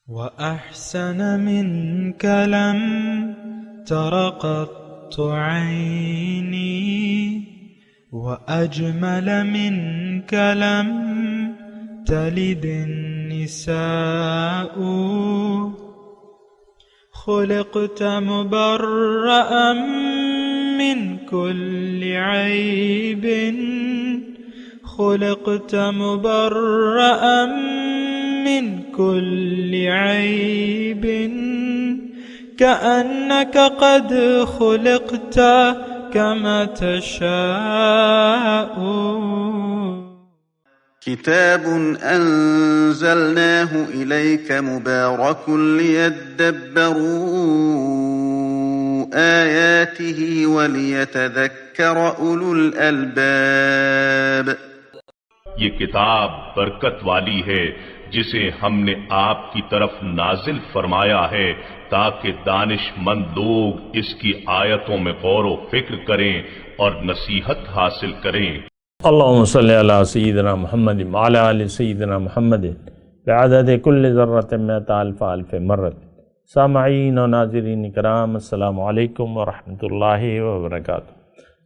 وأحسن منك لم تر قط عيني وأجمل منك لم تلد النساء خلقت مبرأ من كل عيب خلقت مبرأ من كل عيب كأنك قد خلقت كما تشاء. كتاب أنزلناه إليك مبارك ليدبروا آياته وليتذكر أولو الألباب. یہ کتاب برکت والی ہے جسے ہم نے آپ کی طرف نازل فرمایا ہے تاکہ دانش مند لوگ اس کی آیتوں میں غور و فکر کریں اور نصیحت حاصل کریں. اللہم صلی علی سیدنا محمد وعلی آل سیدنا محمد بعدد کل ذرۃ مئۃ الف الف مرۃ. سامعین و ناظرین کرام، السلام علیکم ورحمۃ اللہ وبرکاتہ.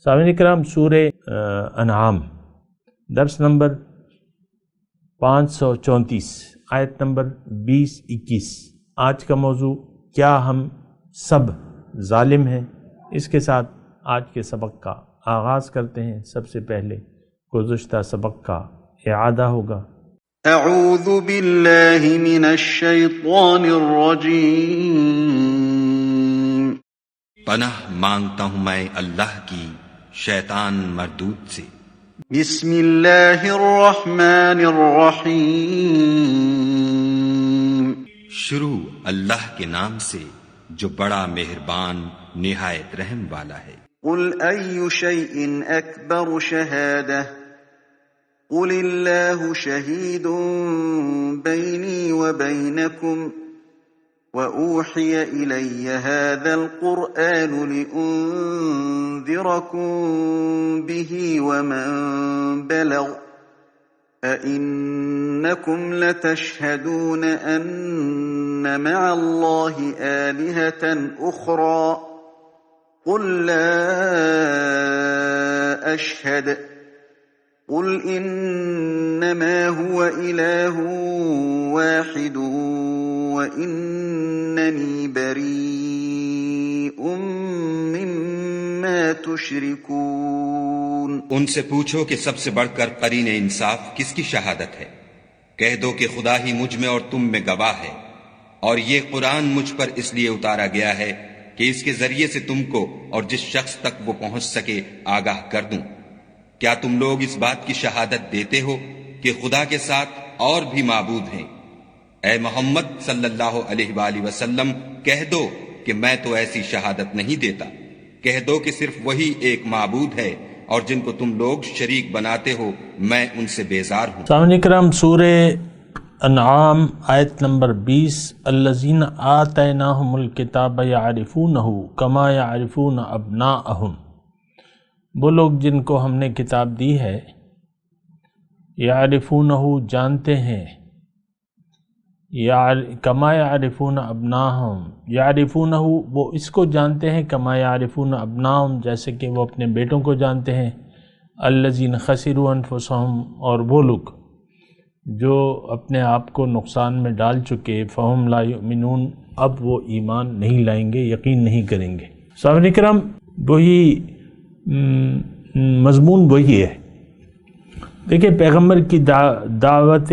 سامعین کرام، سورہ انعام درس نمبر 534 آیت نمبر 20-21. آج کا موضوع کیا ہم سب ظالم ہیں؟ اس کے ساتھ آج کے سبق کا آغاز کرتے ہیں. سب سے پہلے گزشتہ سبق کا اعادہ ہوگا. اعوذ باللہ من الشیطان الرجیم. پناہ مانگتا ہوں میں اللہ کی شیطان مردود سے. بسم اللہ الرحمن الرحیم. شروع اللہ کے نام سے جو بڑا مہربان نہایت رحم والا ہے. قل ای شیء اکبر شہادہ قل اللہ شہید بینی وبینکم وأوحي إلي هذا القرآن لأنذركم به ومن بلغ أئنكم لتشهدون أن مع الله آلهة أخرى قل لا أشهد قل إنما هو إله واحد وإنني بريء مما تشركون. ان سے پوچھو کہ سب سے بڑھ کر قرین انصاف کس کی شہادت ہے؟ کہہ دو کہ خدا ہی مجھ میں اور تم میں گواہ ہے، اور یہ قرآن مجھ پر اس لیے اتارا گیا ہے کہ اس کے ذریعے سے تم کو اور جس شخص تک وہ پہنچ سکے آگاہ کر دوں. کیا تم لوگ اس بات کی شہادت دیتے ہو کہ خدا کے ساتھ اور بھی معبود ہیں؟ اے محمد صلی اللہ علیہ وآلہ وسلم کہہ دو کہ میں تو ایسی شہادت نہیں دیتا. کہہ دو کہ صرف وہی ایک معبود ہے اور جن کو تم لوگ شریک بناتے ہو میں ان سے بیزار ہوں. سامعین کرام، سورہ انعام آیت نمبر 20. الذین آتیناہم الکتاب یعرفونہ کما یعرفون ابناءہم. وہ لوگ جن کو ہم نے کتاب دی ہے، یعرفونہ جانتے ہیں، کما یعرفون ابناہم، یعرفونہ وہ اس کو جانتے ہیں، کما یعرفون ابناہم جیسے کہ وہ اپنے بیٹوں کو جانتے ہیں. الذین خسروا انفسہم، اور وہ لوگ جو اپنے آپ کو نقصان میں ڈال چکے، فہم لا یؤمنون اب وہ ایمان نہیں لائیں گے، یقین نہیں کریں گے. سامعین کرام، وہی مضمون وہی ہے. دیکھیں، پیغمبر کی دعوت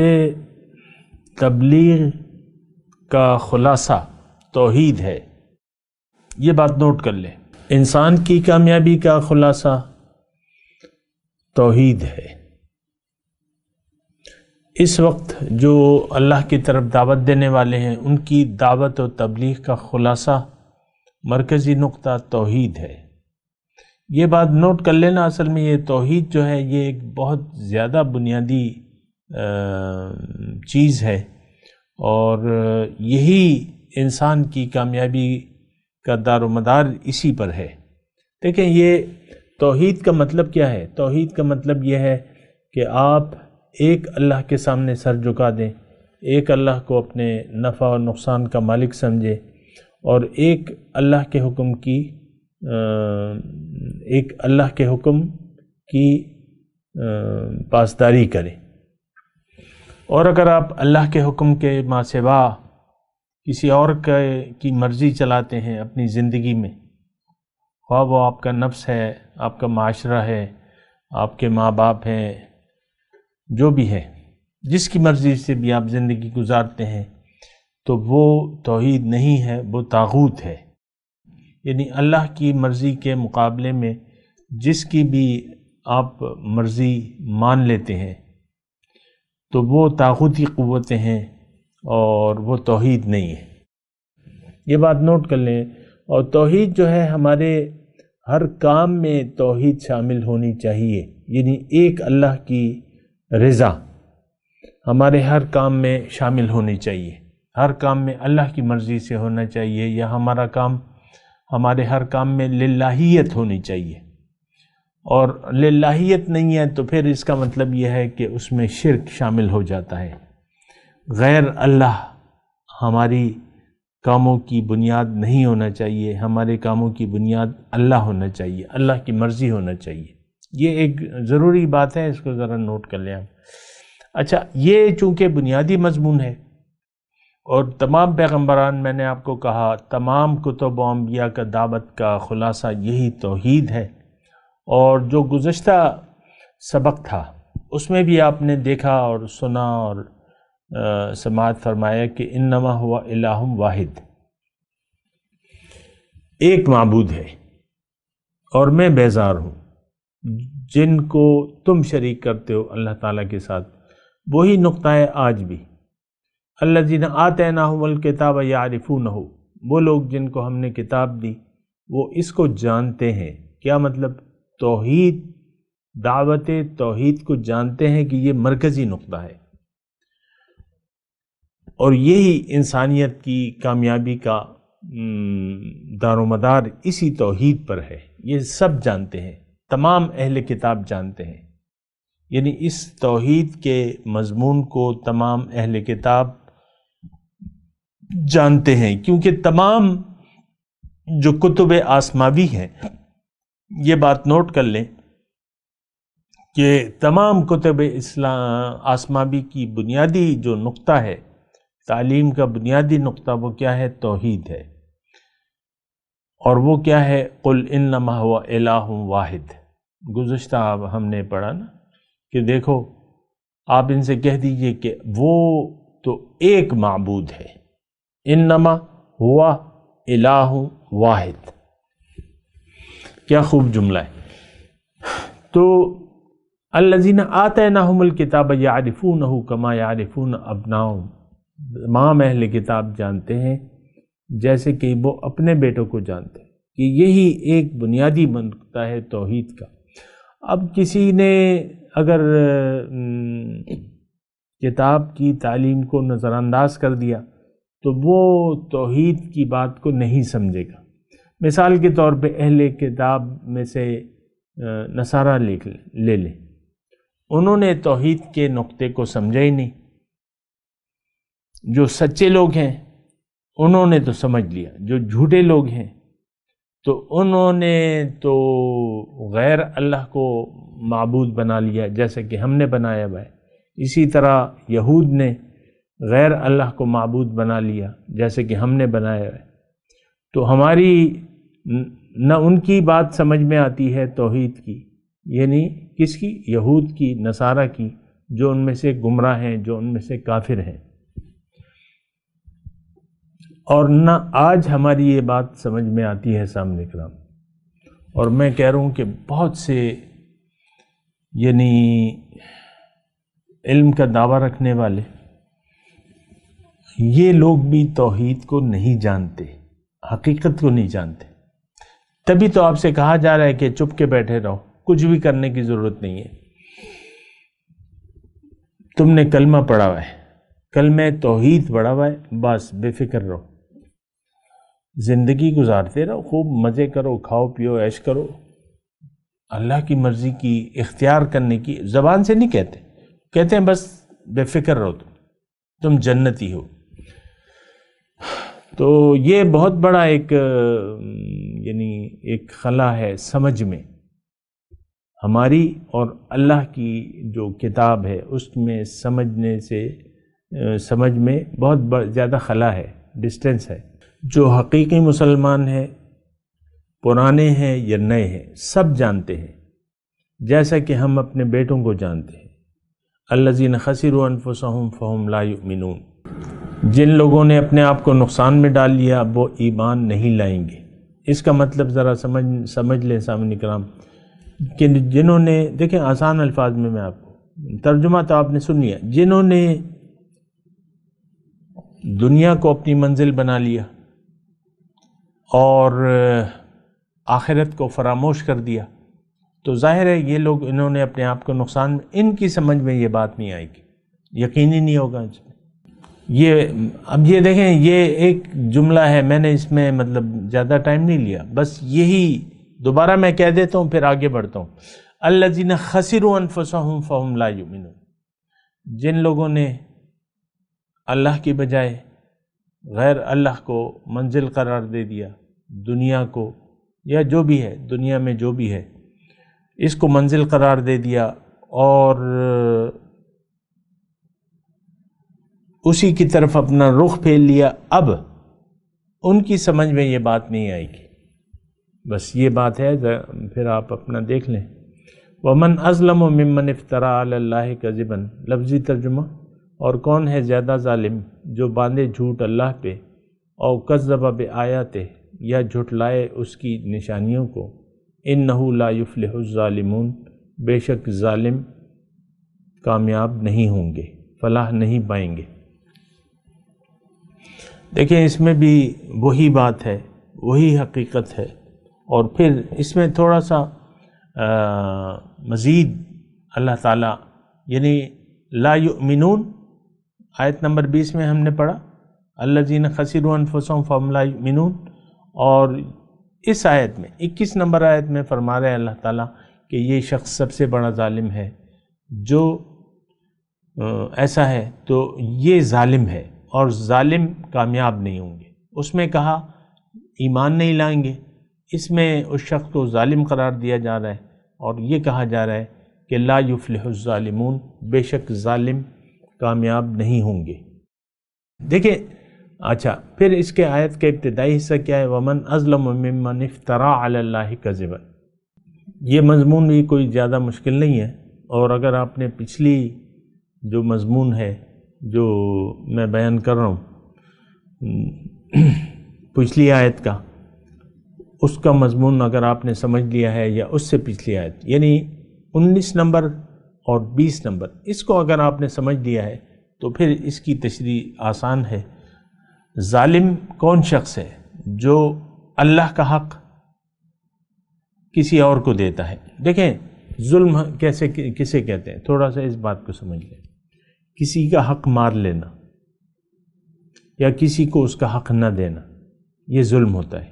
تبلیغ کا خلاصہ توحید ہے. یہ بات نوٹ کر لیں. انسان کی کامیابی کا خلاصہ توحید ہے. اس وقت جو اللہ کی طرف دعوت دینے والے ہیں ان کی دعوت و تبلیغ کا خلاصہ مرکزی نقطہ توحید ہے. یہ بات نوٹ کر لینا. اصل میں یہ توحید جو ہے یہ ایک بہت زیادہ بنیادی چیز ہے، اور یہی انسان کی کامیابی کا دار و مدار اسی پر ہے. دیکھیں، یہ توحید کا مطلب کیا ہے؟ توحید کا مطلب یہ ہے کہ آپ ایک اللہ کے سامنے سر جھکا دیں ایک اللہ کو اپنے نفع اور نقصان کا مالک سمجھے، اور ایک اللہ کے حکم کی پاسداری کرے۔ اور اگر آپ اللہ کے حکم کے ماں سوا کسی اور کی مرضی چلاتے ہیں اپنی زندگی میں، خواہ وہ آپ کا نفس ہے، آپ کا معاشرہ ہے، آپ کے ماں باپ ہیں، جو بھی ہے، جس کی مرضی سے بھی آپ زندگی گزارتے ہیں، تو وہ توحید نہیں ہے، وہ طاغوت ہے۔ یعنی اللہ کی مرضی کے مقابلے میں جس کی بھی آپ مرضی مان لیتے ہیں تو وہ طاغوتی قوتیں ہیں اور وہ توحید نہیں ہے۔ یہ بات نوٹ کر لیں۔ اور توحید جو ہے، ہمارے ہر کام میں توحید شامل ہونی چاہیے، یعنی ایک اللہ کی رضا ہمارے ہر کام میں شامل ہونی چاہیے، ہر کام میں اللہ کی مرضی سے ہونا چاہیے، یا ہمارے ہر کام میں للہیت ہونی چاہیے۔ اور للہیت نہیں ہے تو پھر اس کا مطلب یہ ہے کہ اس میں شرک شامل ہو جاتا ہے۔ غیر اللہ ہماری کاموں کی بنیاد نہیں ہونا چاہیے، ہمارے کاموں کی بنیاد اللہ ہونا چاہیے، اللہ کی مرضی ہونا چاہیے۔ یہ ایک ضروری بات ہے، اس کو ذرا نوٹ کر لیں آپ۔ اچھا، یہ چونکہ بنیادی مضمون ہے اور تمام پیغمبران، میں نے آپ کو کہا، تمام کتب و انبیاء کا دعوت کا خلاصہ یہی توحید ہے۔ اور جو گزشتہ سبق تھا اس میں بھی آپ نے دیکھا اور سنا اور سماعت فرمایا کہ انما ہوا الہ واحد، ایک معبود ہے اور میں بیزار ہوں۔ جن کو تم شریک کرتے ہو اللہ تعالیٰ کے ساتھ، وہی نقطہ ہے آج بھی۔ الذین آتیناہم الکتاب یعرفونہ، وہ لوگ جن کو ہم نے کتاب دی وہ اس کو جانتے ہیں۔ کیا مطلب؟ توحید، دعوت توحید کو جانتے ہیں کہ یہ مرکزی نقطہ ہے، اور یہی انسانیت کی کامیابی کا دار و مدار اسی توحید پر ہے۔ یہ سب جانتے ہیں، تمام اہل کتاب جانتے ہیں، یعنی اس توحید کے مضمون کو تمام اہل کتاب جانتے ہیں، کیونکہ تمام جو کتب آسماوی ہیں، یہ بات نوٹ کر لیں کہ تمام کتب آسماوی کی بنیادی جو نقطہ ہے، تعلیم کا بنیادی نقطہ، وہ کیا ہے؟ توحید ہے۔ اور وہ کیا ہے؟ قل انما هو الہ واحد۔ گزشتہ ہم نے پڑھا نا کہ دیکھو، آپ ان سے کہہ دیجئے کہ وہ تو ایک معبود ہے، انما ہوا الہ واحد۔ کیا خوب جملہ ہے۔ تو الذین آتیناہم الکتاب یعرفونہ کما یعرفون ابناءہم، تمام اہل کتاب جانتے ہیں جیسے کہ وہ اپنے بیٹوں کو جانتے ہیں، کہ یہی ایک بنیادی نقطہ ہے توحید کا۔ اب کسی نے اگر کتاب کی تعلیم کو نظر انداز کر دیا تو وہ توحید کی بات کو نہیں سمجھے گا۔ مثال کے طور پہ اہل کتاب میں سے نصارہ لے لیں، انہوں نے توحید کے نقطے کو سمجھا ہی نہیں۔ جو سچے لوگ ہیں انہوں نے تو سمجھ لیا، جو جھوٹے لوگ ہیں تو انہوں نے تو غیر اللہ کو معبود بنا لیا، جیسے کہ ہم نے بنایا ہوا ہے۔ اسی طرح یہود نے غیر اللہ کو معبود بنا لیا، جیسے کہ ہم نے بنایا ہے۔ تو ہماری نہ ان کی بات سمجھ میں آتی ہے توحید کی، یعنی کس کی؟ یہود کی، نصارہ کی، جو ان میں سے گمراہ ہیں، جو ان میں سے کافر ہیں۔ اور نہ آج ہماری یہ بات سمجھ میں آتی ہے سامنے کرام۔ اور میں کہہ رہا ہوں کہ بہت سے یعنی علم کا دعویٰ رکھنے والے، یہ لوگ بھی توحید کو نہیں جانتے، حقیقت کو نہیں جانتے۔ تبھی تو آپ سے کہا جا رہا ہے کہ چپ کے بیٹھے رہو، کچھ بھی کرنے کی ضرورت نہیں ہے۔ تم نے کلمہ پڑھا ہوا ہے، کلمہ توحید پڑھا ہوا ہے، بس بے فکر رہو، زندگی گزارتے رہو، خوب مزے کرو، کھاؤ پیو، عیش کرو۔ اللہ کی مرضی کی اختیار کرنے کی زبان سے نہیں کہتے ہیں بس بے فکر رہو تم۔ تم جنتی ہو۔ تو یہ بہت بڑا ایک یعنی ایک خلا ہے سمجھ میں، ہماری اور اللہ کی جو کتاب ہے اس میں سمجھ میں بہت زیادہ خلا ہے، ڈسٹینس ہے۔ جو حقیقی مسلمان ہیں، پرانے ہیں یا نئے ہیں، سب جانتے ہیں، جیسا کہ ہم اپنے بیٹوں کو جانتے ہیں۔ الذین خسروا انفسهم فهم لا یؤمنون، جن لوگوں نے اپنے آپ کو نقصان میں ڈال لیا اب وہ ایمان نہیں لائیں گے۔ اس کا مطلب ذرا سمجھ لیں سامعین کرام کہ جنہوں نے، دیکھیں آسان الفاظ میں آپ کو ترجمہ تو آپ نے سن لیا، جنہوں نے دنیا کو اپنی منزل بنا لیا اور آخرت کو فراموش کر دیا، تو ظاہر ہے یہ لوگ، انہوں نے اپنے آپ کو نقصان، ان کی سمجھ میں یہ بات نہیں آئے گی، یقینی نہیں ہوگا اس میں۔ اب یہ دیکھیں، یہ ایک جملہ ہے، میں نے اس میں مطلب زیادہ ٹائم نہیں لیا، بس یہی دوبارہ میں کہہ دیتا ہوں پھر آگے بڑھتا ہوں۔ الذین خسروا انفسهم فهم لا یؤمنون، جن لوگوں نے اللہ کی بجائے غیر اللہ کو منزل قرار دے دیا، دنیا کو یا جو بھی ہے، دنیا میں جو بھی ہے اس کو منزل قرار دے دیا اور اسی کی طرف اپنا رخ پھیر لیا، اب ان کی سمجھ میں یہ بات نہیں آئے گی۔ بس یہ بات ہے، پھر آپ اپنا دیکھ لیں۔ وَمَنْ أَظْلَمُ مِمَّنِ افْتَرَىٰ عَلَى اللَّهِ كَذِبًا، لفظی ترجمہ، اور کون ہے زیادہ ظالم جو باندھے جھوٹ اللہ پہ، او کذب بآیاتہ، یا جھٹلائے اس کی نشانیوں کو، انہ لا یفلح الظالمون، بے شک ظالم کامیاب نہیں ہوں گے، فلاح نہیں پائیں گے۔ دیکھیں اس میں بھی وہی بات ہے، وہی حقیقت ہے، اور پھر اس میں تھوڑا سا مزید اللہ تعالیٰ، یعنی لا یؤمنون آیت نمبر 20 میں ہم نے پڑھا الذین خسروا انفسهم فهم لا یؤمنون، اور اس آیت میں 21 نمبر آیت میں فرما رہے ہیں اللہ تعالیٰ کہ یہ شخص سب سے بڑا ظالم ہے، جو ایسا ہے تو یہ ظالم ہے اور ظالم کامیاب نہیں ہوں گے۔ اس میں کہا ایمان نہیں لائیں گے، اس میں اس شخص کو ظالم قرار دیا جا رہا ہے، اور یہ کہا جا رہا ہے کہ لا یفلح الظالمون، بے شک ظالم کامیاب نہیں ہوں گے۔ دیکھیں اچھا، پھر اس کے آیت کا ابتدائی حصہ کیا ہے؟ وَمَنْ أَظْلَمُ مِمَّنِ افْتَرَىٰ عَلَى اللَّهِ كَذِبًا۔ یہ مضمون بھی کوئی زیادہ مشکل نہیں ہے، اور اگر آپ نے پچھلی جو مضمون ہے جو میں بیان کر رہا ہوں پچھلی آیت کا، اس کا مضمون اگر آپ نے سمجھ لیا ہے، یا اس سے پچھلی آیت یعنی 19 نمبر اور 20 نمبر، اس کو اگر آپ نے سمجھ لیا ہے تو پھر اس کی تشریح آسان ہے۔ ظالم کون شخص ہے؟ جو اللہ کا حق کسی اور کو دیتا ہے۔ دیکھیں ظلم کسے کہتے ہیں، تھوڑا سا اس بات کو سمجھ لیں۔ کسی کا حق مار لینا یا کسی کو اس کا حق نہ دینا، یہ ظلم ہوتا ہے۔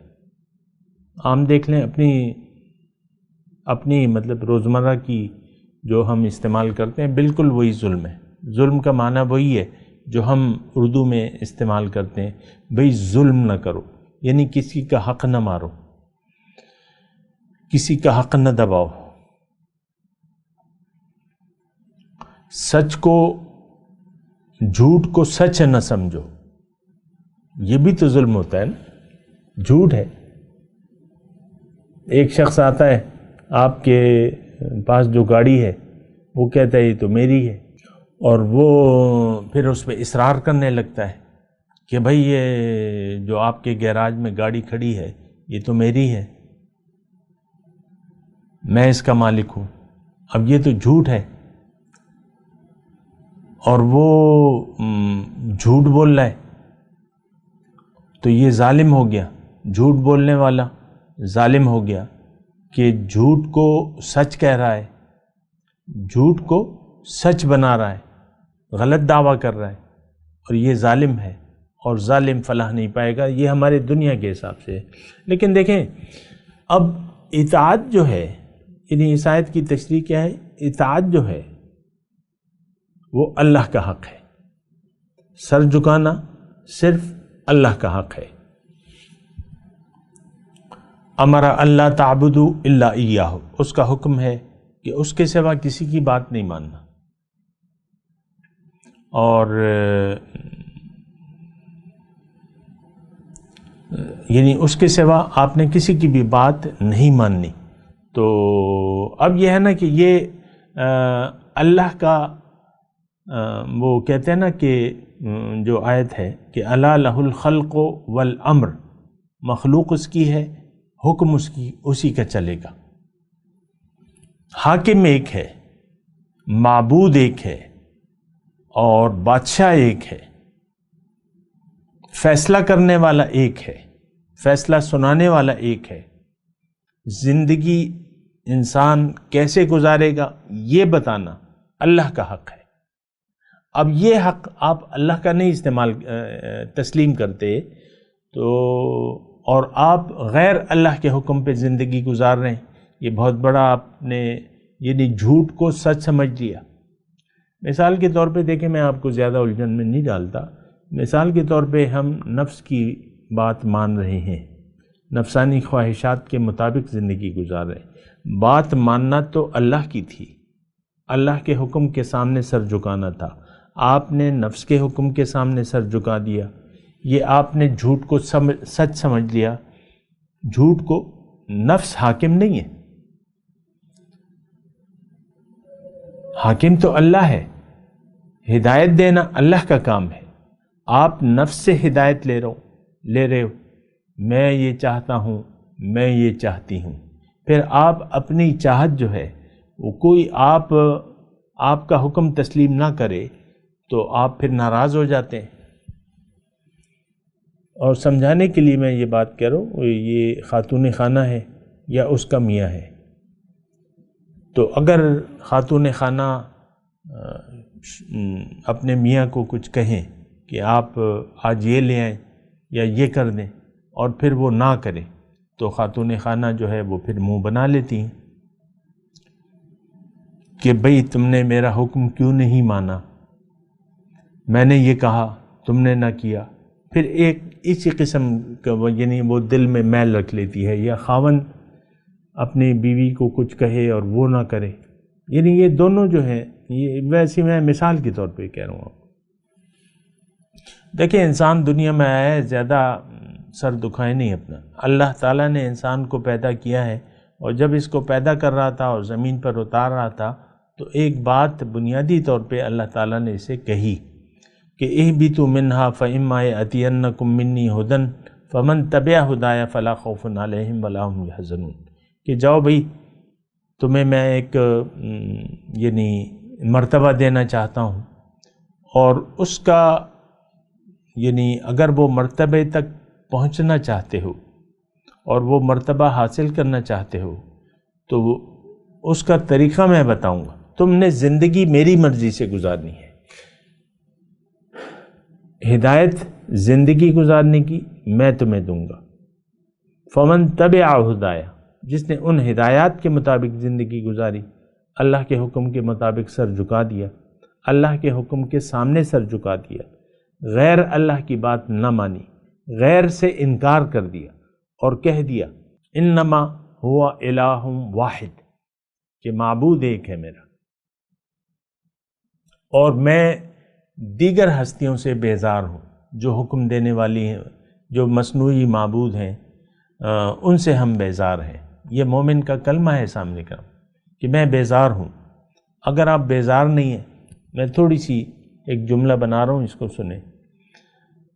عام دیکھ لیں اپنی مطلب روزمرہ کی جو ہم استعمال کرتے ہیں، بالکل وہی ظلم ہے۔ ظلم کا معنی وہی ہے جو ہم اردو میں استعمال کرتے ہیں، بھئی ظلم نہ کرو، یعنی کسی کا حق نہ مارو، کسی کا حق نہ دباؤ، سچ کو، جھوٹ کو سچ نہ سمجھو۔ یہ بھی تو ظلم ہوتا ہے نا، جھوٹ ہے۔ ایک شخص آتا ہے آپ کے پاس جو گاڑی ہے، وہ کہتا ہے یہ تو میری ہے، اور وہ پھر اس پہ اصرار کرنے لگتا ہے کہ بھئی یہ جو آپ کے گیراج میں گاڑی کھڑی ہے یہ تو میری ہے، میں اس کا مالک ہوں۔ اب یہ تو جھوٹ ہے، اور وہ جھوٹ بول رہا ہے، تو یہ ظالم ہو گیا۔ جھوٹ بولنے والا ظالم ہو گیا کہ جھوٹ کو سچ کہہ رہا ہے، جھوٹ کو سچ بنا رہا ہے، غلط دعویٰ کر رہا ہے، اور یہ ظالم ہے، اور ظالم فلاح نہیں پائے گا۔ یہ ہمارے دنیا کے حساب سے ہے۔ لیکن دیکھیں اب اطاعت جو ہے، یعنی اس آیت کی تشریح کیا ہے؟ اطاعت جو ہے وہ اللہ کا حق ہے، سر جھکانا صرف اللہ کا حق ہے۔ امر اللہ تعبدوا الا ایاہ، اس کا حکم ہے کہ اس کے سوا کسی کی بات نہیں ماننا، اور یعنی اس کے سوا آپ نے کسی کی بھی بات نہیں ماننی۔ تو اب یہ ہے نا کہ یہ اللہ کا وہ کہتے ہیں نا کہ جو آیت ہے کہ الا لہ الخلق والامر، مخلوق اس کی ہے، حکم اس کی اسی کا چلے گا۔ حاکم ایک ہے، معبود ایک ہے، اور بادشاہ ایک ہے، فیصلہ کرنے والا ایک ہے، فیصلہ سنانے والا ایک ہے۔ زندگی انسان کیسے گزارے گا یہ بتانا اللہ کا حق ہے۔ اب یہ حق آپ اللہ کا نہیں تسلیم کرتے تو، اور آپ غیر اللہ کے حکم پہ زندگی گزار رہے ہیں، یہ بہت بڑا آپ نے یعنی جھوٹ کو سچ سمجھ لیا۔ مثال کے طور پہ دیکھیں، میں آپ کو زیادہ الجھن میں نہیں ڈالتا، مثال کے طور پہ ہم نفس کی بات مان رہے ہیں، نفسانی خواہشات کے مطابق زندگی گزار رہے ہیں۔ بات ماننا تو اللہ کی تھی، اللہ کے حکم کے سامنے سر جھکانا تھا، آپ نے نفس کے حکم کے سامنے سر جھکا دیا۔ یہ آپ نے جھوٹ کو سچ سمجھ لیا۔ جھوٹ کو نفس حاکم نہیں ہے، حاکم تو اللہ ہے، ہدایت دینا اللہ کا کام ہے۔ آپ نفس سے ہدایت لے رہے ہو، میں یہ چاہتا ہوں، میں یہ چاہتی ہوں، پھر آپ اپنی چاہت جو ہے وہ کوئی آپ کا حکم تسلیم نہ کرے تو آپ پھر ناراض ہو جاتے ہیں۔ اور سمجھانے کے لیے میں یہ بات کہہ رہا ہوں، یہ خاتون خانہ ہے یا اس کا میاں ہے، تو اگر خاتون خانہ اپنے میاں کو کچھ کہیں کہ آپ آج یہ لے آئیں یا یہ کر دیں، اور پھر وہ نہ کرے، تو خاتون خانہ جو ہے وہ پھر منہ بنا لیتی ہیں کہ بھئی تم نے میرا حکم کیوں نہیں مانا، میں نے یہ کہا تم نے نہ کیا۔ پھر ایک اسی قسم کا یعنی وہ دل میں میل رکھ لیتی ہے، یا خاوند اپنی بیوی کو کچھ کہے اور وہ نہ کرے، یعنی یہ دونوں جو ہیں، یہ ویسے میں مثال کے طور پہ کہہ رہا ہوں۔ دیکھیں، انسان دنیا میں آیا ہے، زیادہ سر دکھائے نہیں اپنا۔ اللہ تعالیٰ نے انسان کو پیدا کیا ہے، اور جب اس کو پیدا کر رہا تھا اور زمین پر اتار رہا تھا تو ایک بات بنیادی طور پہ اللہ تعالیٰ نے اسے کہی کہ اہبطوا منہا فإما یأتینکم منی ھدی فمن تبع ھدایا فلا خوف علیہم ولا ھم یحزنون، کہ جاؤ بھئی، تمہیں میں ایک یعنی مرتبہ دینا چاہتا ہوں، اور اس کا یعنی اگر وہ مرتبے تک پہنچنا چاہتے ہو اور وہ مرتبہ حاصل کرنا چاہتے ہو تو اس کا طریقہ میں بتاؤں گا۔ تم نے زندگی میری مرضی سے گزارنی ہے، ہدایت زندگی گزارنے کی میں تمہیں دوں گا۔ فمن تبع ھدایا، جس نے ان ہدایات کے مطابق زندگی گزاری، اللہ کے حکم کے مطابق سر جھکا دیا، اللہ کے حکم کے سامنے سر جھکا دیا، غیر اللہ کی بات نہ مانی، غیر سے انکار کر دیا اور کہہ دیا انما ہوا الہ واحد، کہ معبود ایک ہے میرا، اور میں دیگر ہستیوں سے بیزار ہوں جو حکم دینے والی ہیں، جو مصنوعی معبود ہیں، ان سے ہم بیزار ہیں۔ یہ مومن کا کلمہ ہے سامنے کا کہ میں بیزار ہوں۔ اگر آپ بیزار نہیں ہیں، میں تھوڑی سی ایک جملہ بنا رہا ہوں، اس کو سنیں۔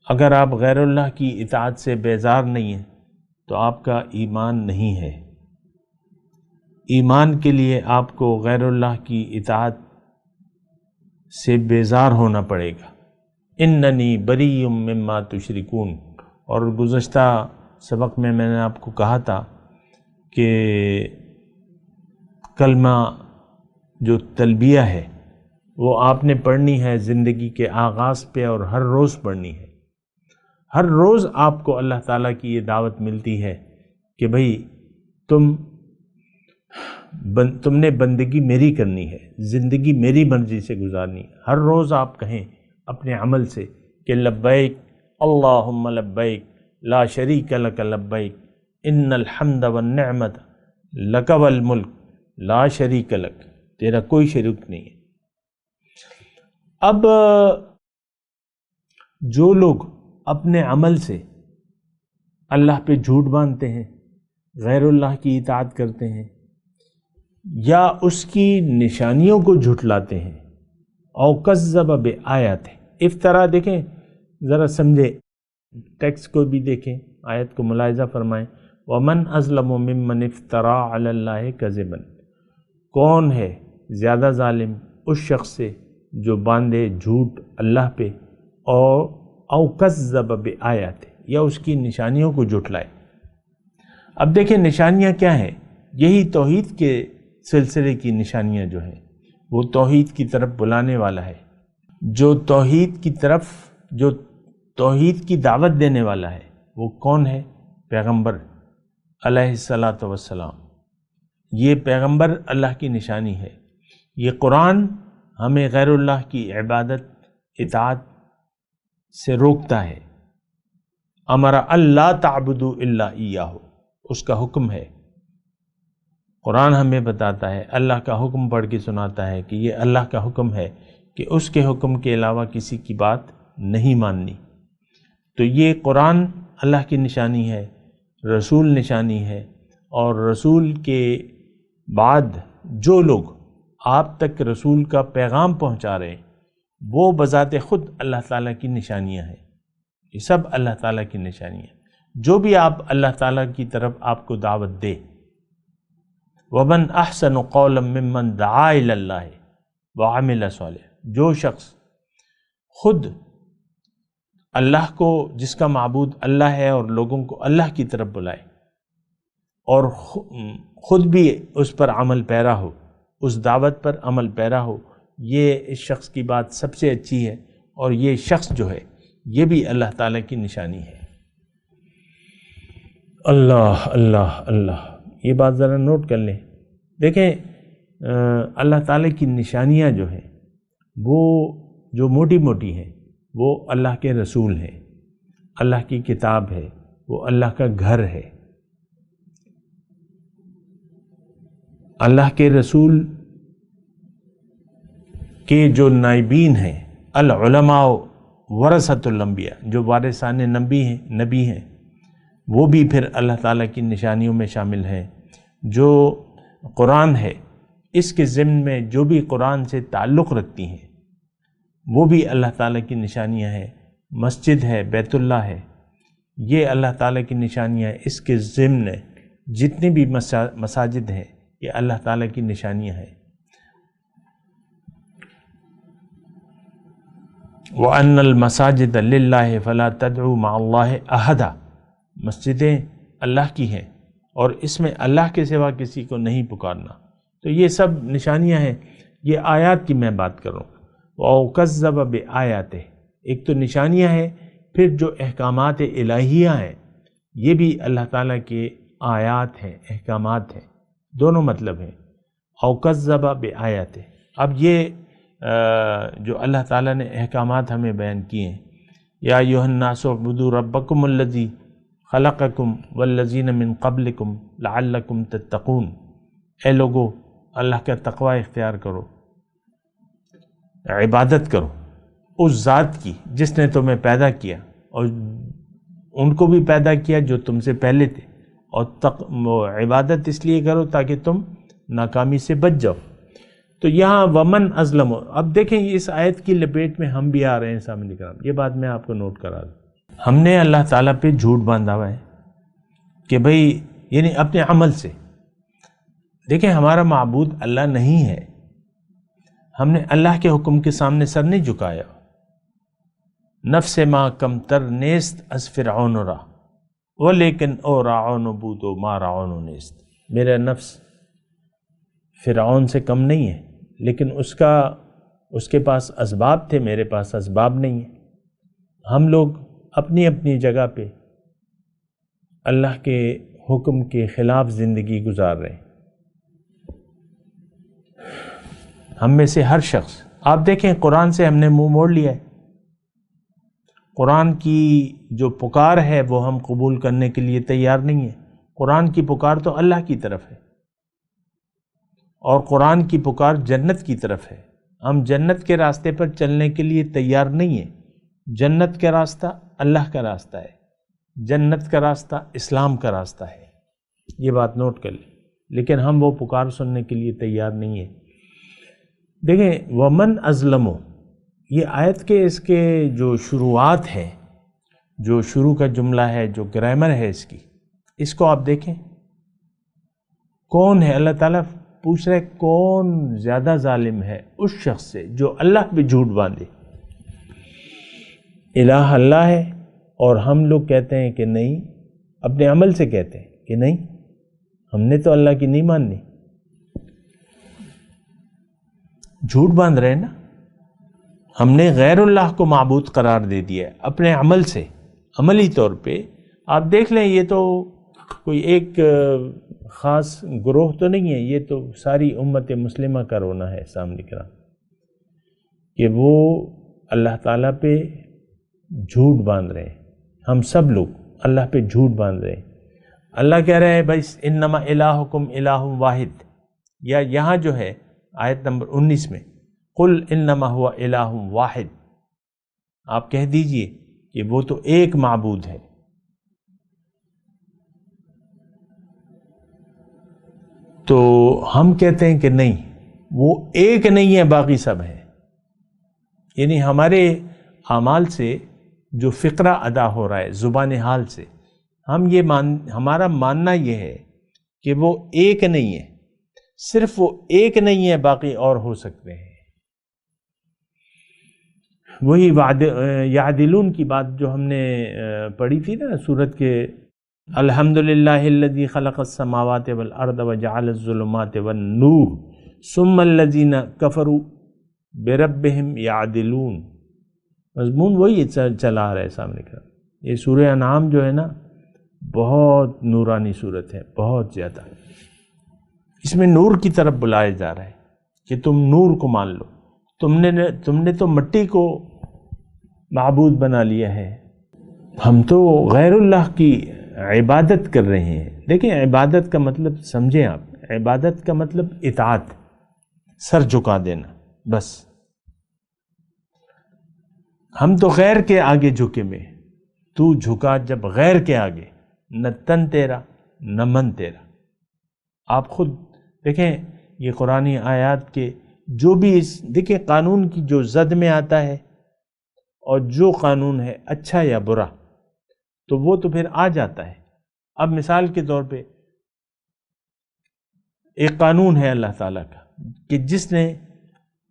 اگر آپ غیر اللہ کی اطاعت سے بیزار نہیں ہیں تو آپ کا ایمان نہیں ہے۔ ایمان کے لیے آپ کو غیر اللہ کی اطاعت سے بیزار ہونا پڑے گا۔ اننی بریء مما تشرکون، اور گزشتہ سبق میں نے آپ کو کہا تھا کہ کلمہ جو تلبیہ ہے وہ آپ نے پڑھنی ہے زندگی کے آغاز پہ، اور ہر روز پڑھنی ہے۔ ہر روز آپ کو اللہ تعالیٰ کی یہ دعوت ملتی ہے کہ بھئی تم نے بندگی میری کرنی ہے، زندگی میری مرضی سے گزارنی ہے۔ ہر روز آپ کہیں اپنے عمل سے کہ لبیک اللہم لبیک لا شریک لک لبیک ان الحمد والنعمت لک والملک لا شریک لک، تیرا کوئی شریک نہیں ہے۔ اب جو لوگ اپنے عمل سے اللہ پہ جھوٹ باندھتے ہیں، غیر اللہ کی اطاعت کرتے ہیں، یا اس کی نشانیوں کو جھٹلاتے ہیں، او کذب بآیات، افطرا، دیکھیں ذرا سمجھے، ٹیکسٹ کو بھی دیکھیں، آیت کو ملاحظہ فرمائیں، وَمَنْ أَظْلَمُ مِمَّنِ افْتَرَىٰ عَلَى اللَّهِ كَذِبًا، کون ہے زیادہ ظالم اس شخص سے جو باندھے جھوٹ اللہ پہ، اور او کذب بآیات، یا اس کی نشانیوں کو جھٹلائے۔ اب دیکھیں نشانیاں کیا ہیں، یہی توحید کے سلسلے کی نشانیاں جو ہیں، وہ توحید کی طرف بلانے والا ہے، جو توحید کی دعوت دینے والا ہے، وہ کون ہے؟ پیغمبر علیہ الصلاۃ والسلام۔ یہ پیغمبر اللہ کی نشانی ہے۔ یہ قرآن ہمیں غیر اللہ کی عبادت اطاعت سے روکتا ہے۔ امر اللہ تعبدوا الا ایاہ، اس کا حکم ہے۔ قرآن ہمیں بتاتا ہے، اللہ کا حکم پڑھ کے سناتا ہے کہ یہ اللہ کا حکم ہے کہ اس کے حکم کے علاوہ کسی کی بات نہیں ماننی۔ تو یہ قرآن اللہ کی نشانی ہے، رسول نشانی ہے، اور رسول کے بعد جو لوگ آپ تک رسول کا پیغام پہنچا رہے ہیں، وہ بذات خود اللہ تعالیٰ کی نشانیاں ہیں۔ یہ سب اللہ تعالیٰ کی نشانیاں ہیں۔ جو بھی آپ اللہ تعالیٰ کی طرف آپ کو دعوت دے، وَمَنْ أَحْسَنُ قَوْلًا مِّمَّنْ دَعَا إِلَى اللَّهِ وَعَمِلَ صَالِحًا، جو شخص خود اللہ کو، جس کا معبود اللہ ہے، اور لوگوں کو اللہ کی طرف بلائے اور خود بھی اس پر عمل پیرا ہو، اس دعوت پر عمل پیرا ہو، یہ اس شخص کی بات سب سے اچھی ہے، اور یہ شخص جو ہے یہ بھی اللہ تعالیٰ کی نشانی ہے۔ اللہ اللہ اللہ، یہ بات ذرا نوٹ کر لیں۔ دیکھیں اللہ تعالیٰ کی نشانیاں جو ہیں، وہ جو موٹی موٹی ہیں، وہ اللہ کے رسول ہیں، اللہ کی کتاب ہے، وہ اللہ کا گھر ہے۔ اللہ کے رسول کے جو نائبین ہیں، العلماء ورثۃ الانبیاء، جو وارثان نبی ہیں، وہ بھی پھر اللہ تعالیٰ کی نشانیوں میں شامل ہیں۔ جو قرآن ہے، اس کے ضمن میں جو بھی قرآن سے تعلق رکھتی ہیں، وہ بھی اللہ تعالیٰ کی نشانیاں ہیں۔ مسجد ہے، بیت اللہ ہے، یہ اللہ تعالیٰ کی نشانیاں ہیں۔ اس کے ضمن جتنی بھی مساجد ہیں، یہ اللہ تعالیٰ کی نشانیاں ہیں۔ وَأَنَّ الْمَسَاجِدَ لِلَّهِ فَلَا تَدْعُوا مَعَ اللَّهِ أَحَدًا، مسجدیں اللہ کی ہیں اور اس میں اللہ کے سوا کسی کو نہیں پکارنا۔ تو یہ سب نشانیاں ہیں، یہ آیات کی میں بات کر رہا ہوں۔ وَكَذَّبَ بِآيَاتِهِ، ایک تو نشانیاں ہیں، پھر جو احکامات الہیہ ہیں، یہ بھی اللہ تعالیٰ کے آیات ہیں، احکامات ہیں، دونوں مطلب ہیں۔ وَكَذَّبَ بِآيَاتِهِ، اب یہ جو اللہ تعالیٰ نے احکامات ہمیں بیان کیے ہیں، یا ایھا الناس اعبدوا ربکم الذی خلقکم والذین من قبلکم لعلکم تتقون، اے لوگو اللہ کا تقوی اختیار کرو، عبادت کرو اس ذات کی جس نے تمہیں پیدا کیا اور ان کو بھی پیدا کیا جو تم سے پہلے تھے، اور عبادت اس لیے کرو تاکہ تم ناکامی سے بچ جاؤ۔ تو یہاں ومن ازلم، اب دیکھیں اس آیت کی لپیٹ میں ہم بھی آ رہے ہیں سامنے کرام، یہ بات میں آپ کو نوٹ کرا دوں۔ ہم نے اللہ تعالیٰ پہ جھوٹ باندھا ہوا ہے کہ بھئی، یعنی اپنے عمل سے، دیکھیں ہمارا معبود اللہ نہیں ہے، ہم نے اللہ کے حکم کے سامنے سر نہیں جھکایا۔ نفس ما کم تر نیست از فرعون را ولیکن او راعون بودو ما راعون نیست، میرا نفس فرعون سے کم نہیں ہے، لیکن اس کے پاس اسباب تھے، میرے پاس اسباب نہیں ہیں۔ ہم لوگ اپنی اپنی جگہ پہ اللہ کے حکم کے خلاف زندگی گزار رہے ہیں۔ ہم میں سے ہر شخص، آپ دیکھیں قرآن سے ہم نے منہ موڑ لیا ہے، قرآن کی جو پکار ہے وہ ہم قبول کرنے کے لیے تیار نہیں ہیں۔ قرآن کی پکار تو اللہ کی طرف ہے، اور قرآن کی پکار جنت کی طرف ہے۔ ہم جنت کے راستے پر چلنے کے لیے تیار نہیں ہیں۔ جنت کا راستہ اللہ کا راستہ ہے، جنت کا راستہ اسلام کا راستہ ہے، یہ بات نوٹ کر لیں۔ لیکن ہم وہ پکار سننے کے لیے تیار نہیں ہیں۔ دیکھیں ومن ازلمو، یہ آیت کے اس کے جو شروعات ہے، جو شروع کا جملہ ہے، جو گرامر ہے اس کو آپ دیکھیں، کون ہے؟ اللہ تعالیٰ پوچھ رہے کون زیادہ ظالم ہے اس شخص سے جو اللہ پہ جھوٹ باندھے۔ الہ اللہ ہے اور ہم لوگ کہتے ہیں کہ نہیں، اپنے عمل سے کہتے ہیں کہ نہیں، ہم نے تو اللہ کی نہیں ماننی، جھوٹ باندھ رہے ہیں نا۔ ہم نے غیر اللہ کو معبود قرار دے دیا ہے اپنے عمل سے، عملی طور پہ۔ آپ دیکھ لیں یہ تو کوئی ایک خاص گروہ تو نہیں ہے، یہ تو ساری امت مسلمہ کا رونا ہے سامنے کرام، کہ وہ اللہ تعالیٰ پہ جھوٹ باندھ رہے ہیں۔ ہم سب لوگ اللہ پہ جھوٹ باندھ رہے ہیں۔ اللہ کہہ رہے ہیں بھائی انما الہکم الہ واحد، یا یہاں جو ہے آیت نمبر 19 میں قل انما هو الہ واحد، آپ کہہ دیجئے کہ وہ تو ایک معبود ہے۔ تو ہم کہتے ہیں کہ نہیں، وہ ایک نہیں ہے، باقی سب ہے۔ یعنی ہمارے اعمال سے جو فقرہ ادا ہو رہا ہے زبان حال سے، ہمارا ماننا یہ ہے کہ وہ ایک نہیں ہے، صرف وہ ایک نہیں ہے، باقی اور ہو سکتے ہیں۔ وہی یعدلون کی بات جو ہم نے پڑھی تھی نا سورت کے، الحمدللہ الذی خلق السماوات والارض وجعل الظلمات والنور ثم الذین کفروا بربہم یعدلون، مضمون وہی چلا رہا ہے سامنے کا۔ یہ سورہ انعام جو ہے نا بہت نورانی صورت ہے، بہت زیادہ۔ اس میں نور کی طرف بلایا جا رہا ہے کہ تم نور کو مان لو، تم نے تو مٹی کو معبود بنا لیا ہے، ہم تو غیر اللہ کی عبادت کر رہے ہیں۔ دیکھیں عبادت کا مطلب سمجھیں آپ، عبادت کا مطلب اطاعت، سر جھکا دینا، بس۔ ہم تو غیر کے آگے جھکے میں، تو جھکا جب غیر کے آگے، نہ تن تیرا نہ من تیرا۔ آپ خود دیکھیں یہ قرآنی آیات کے جو بھی دیکھیں قانون کی جو زد میں آتا ہے، اور جو قانون ہے اچھا یا برا، تو وہ تو پھر آ جاتا ہے۔ اب مثال کے طور پہ ایک قانون ہے اللہ تعالیٰ کا کہ جس نے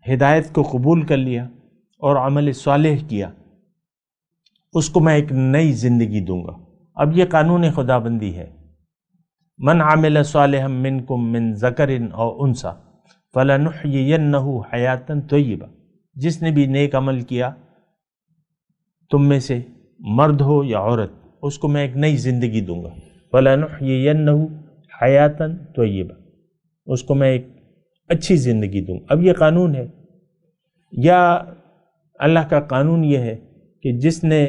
ہدایت کو قبول کر لیا اور عمل صالح کیا، اس کو میں ایک نئی زندگی دوں گا۔ اب یہ قانون خدا بندی ہے، من عمل صالحا منکم من ذکر او انثی فلنحیینہ حیاتا طیبہ، جس نے بھی نیک عمل کیا تم میں سے، مرد ہو یا عورت، اس کو میں ایک نئی زندگی دوں گا، فلنحیینہ حیاتا طیبہ، اس کو میں ایک اچھی زندگی دوں گا۔ اب یہ قانون ہے، یا اللہ کا قانون یہ ہے کہ جس نے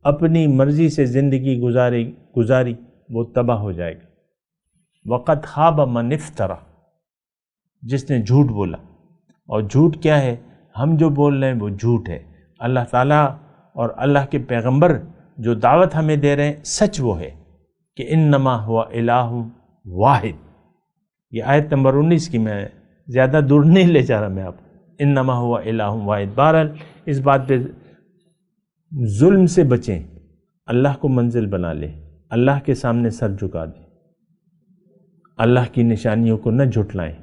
اپنی مرضی سے زندگی گزاری وہ تباہ ہو جائے گا۔ وقد خاب من افترا، جس نے جھوٹ بولا، اور جھوٹ کیا ہے؟ ہم جو بول رہے ہیں وہ جھوٹ ہے۔ اللہ تعالیٰ اور اللہ کے پیغمبر جو دعوت ہمیں دے رہے ہیں سچ وہ ہے کہ انما ہوا الہ واحد۔ یہ آیت نمبر 19 کی، میں زیادہ دور نہیں لے جا رہا میں آپ، انما ہوا الہ واحد۔ بہرحال اس بات پہ ظلم سے بچیں، اللہ کو منزل بنا لیں، اللہ کے سامنے سر جھکا دیں، اللہ کی نشانیوں کو نہ جھٹلائیں،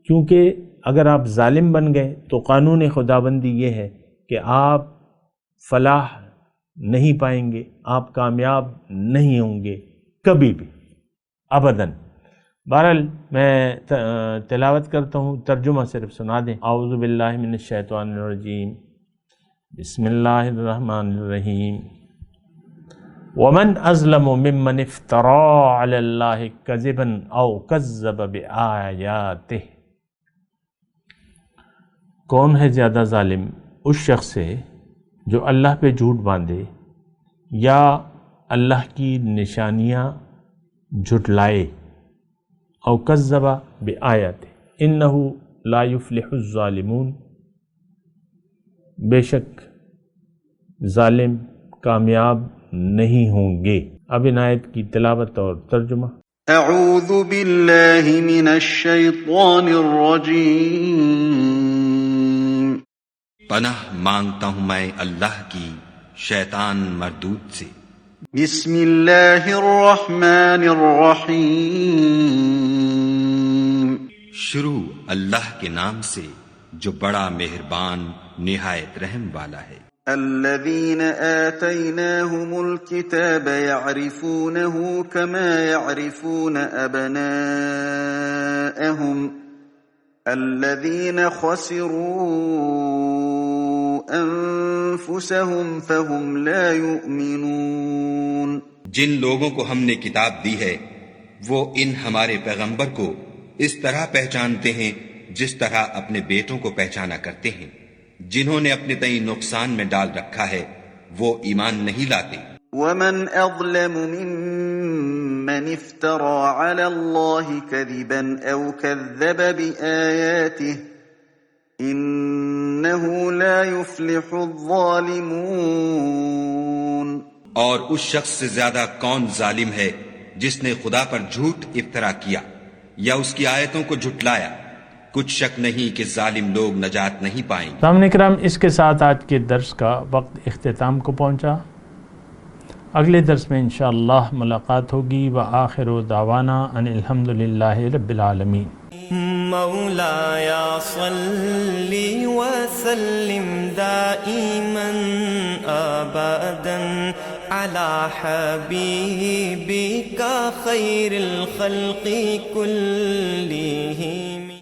کیونکہ اگر آپ ظالم بن گئے تو قانون خداوندی یہ ہے کہ آپ فلاح نہیں پائیں گے، آپ کامیاب نہیں ہوں گے کبھی بھی، ابداً۔ بہرحال میں تلاوت کرتا ہوں، ترجمہ صرف سنا دیں۔ اعوذ باللہ من الشیطان الرجیم، بسم اللہ الرحمن الرحیم۔ ومن اظلم ممن افترى علی اللہ کذبا او کذب بآیاتہ، کون ہے زیادہ ظالم اس شخص سے جو اللہ پہ جھوٹ باندھے یا اللہ کی نشانیاں جھٹلائے، او کذب بآیات انہ لا یفلح الظالمون، بے شک ظالم کامیاب نہیں ہوں گے۔ اب ان آیت کی تلاوت اور ترجمہ۔ اعوذ باللہ من الشیطان الرجیم۔ پناہ مانگتا ہوں میں اللہ کی شیطان مردود سے۔ بسم اللہ الرحمن الرحیم۔ شروع اللہ کے نام سے جو بڑا مہربان نہایت رحم والا ہے۔ الذین آتیناہم الکتاب یعرفونہ کما یعرفون ابناءہم الذین خسروا انفسہم فہم لا یؤمنون۔ جن لوگوں کو ہم نے کتاب دی ہے وہ ان ہمارے پیغمبر کو اس طرح پہچانتے ہیں جس طرح اپنے بیٹوں کو پہچانا کرتے ہیں۔ جنہوں نے اپنے تئیں نقصان میں ڈال رکھا ہے وہ ایمان نہیں لاتے۔ ومن اظلم ممن افترى على الله كذبا او كذب بآياته انه لا يفلح الظالمون۔ اور اس شخص سے زیادہ کون ظالم ہے جس نے خدا پر جھوٹ افطرا کیا یا اس کی آیتوں کو جھٹلایا؟ کچھ شک نہیں کہ ظالم لوگ نجات نہیں پائیں۔ سامعین کرام، اس کے ساتھ آج کے درس کا وقت اختتام کو پہنچا۔ اگلے درس میں انشاءاللہ ملاقات ہوگی۔ وآخر دعوانا ان الحمدللہ رب العالمین۔ مولایا صلی وسلم دائما ابدا على حبیبک خیر الخلق کلهم۔